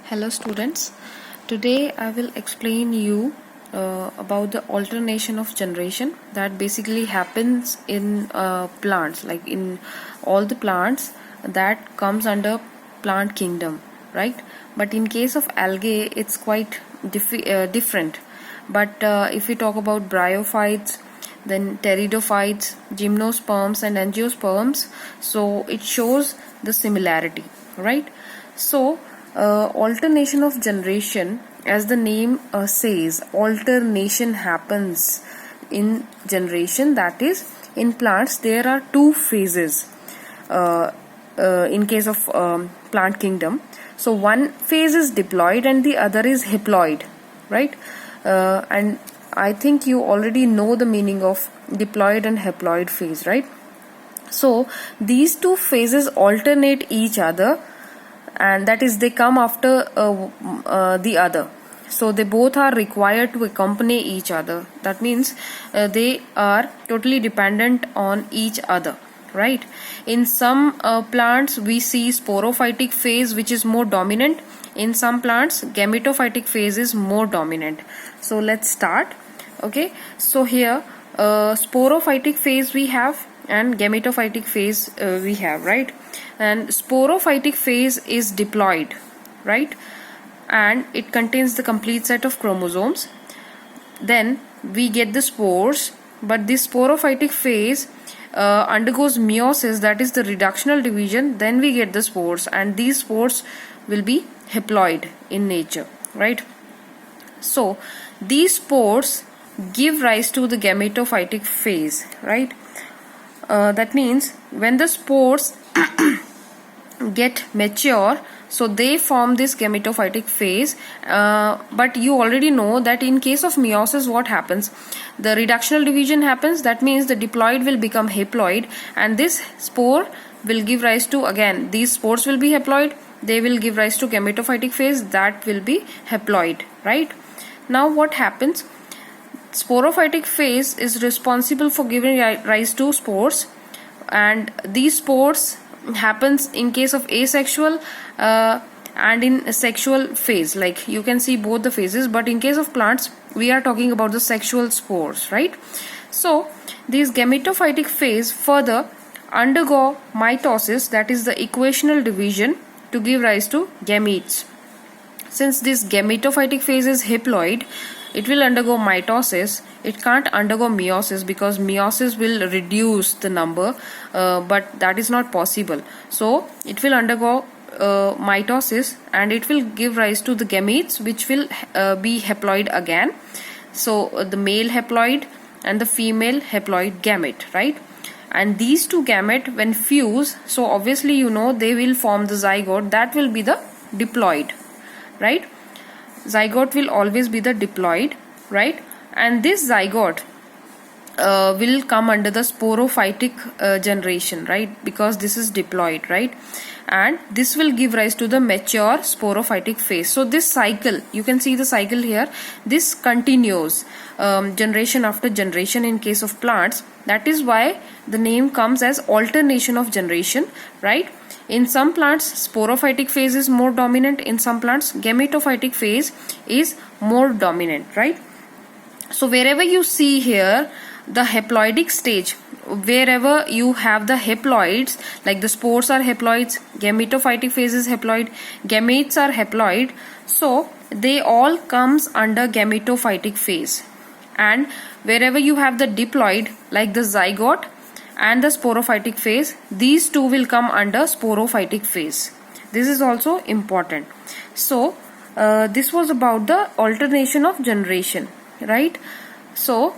Hello students, today I will explain you about the alternation of generation that basically happens in plants, like in all the plants that comes under plant kingdom, right? But in case of algae it's quite different. But if we talk about bryophytes, then pteridophytes, gymnosperms and angiosperms, so it shows the similarity, right? So alternation of generation, as the name says, alternation happens in generation. That is, in plants there are two phases in case of plant kingdom. So one phase is diploid and the other is haploid, right? And I think you already know the meaning of diploid and haploid phase, right? So these two phases alternate each other, and that is, they come after the other. So they both are required to accompany each other. That means they are totally dependent on each other, right? In some plants we see sporophytic phase which is more dominant. In some plants gametophytic phase is more dominant. So let's start. Okay, so here sporophytic phase we have and gametophytic phase we have, right? And sporophytic phase is diploid, right? And it contains the complete set of chromosomes. Then we get the spores, but this sporophytic phase undergoes meiosis, that is the reductional division. Then we get the spores, and these spores will be haploid in nature, right? So these spores give rise to the gametophytic phase, right? That means when the spores get mature, so they form this gametophytic phase. But you already know that in case of meiosis what happens? The reductional division happens. That means the diploid will become haploid, and this spore will give rise to, again, these spores will be haploid. They will give rise to gametophytic phase, that will be haploid, right? Now what happens? Sporophytic phase is responsible for giving rise to spores, and these spores happens in case of asexual and in sexual phase. Like you can see both the phases, but in case of plants we are talking about the sexual spores, right? So these gametophytic phase further undergo mitosis, that is the equational division, to give rise to gametes. Since this gametophytic phase is haploid, it will undergo mitosis. It can't undergo meiosis because meiosis will reduce the number, but that is not possible. So it will undergo mitosis, and it will give rise to the gametes which will be haploid again. So the male haploid and the female haploid gamete, right? And these two gamete when fuse, so obviously you know they will form the zygote, that will be the diploid, right? Zygote will always be the diploid, right? And this zygote will come under the sporophytic generation, right? Because this is diploid, right? And this will give rise to the mature sporophytic phase. So this cycle, you can see the cycle here, this continues generation after generation in case of plants. That is why the name comes as alternation of generation, right? In some plants sporophytic phase is more dominant, in some plants gametophytic phase is more dominant, right? So wherever you see here the haploidic stage, wherever you have the haploids, like the spores are haploids, gametophytic phase is haploid, gametes are haploid, so they all comes under gametophytic phase. And wherever you have the diploid, like the zygote and the sporophytic phase, these two will come under sporophytic phase. This is also important. So this was about the alternation of generation, right? So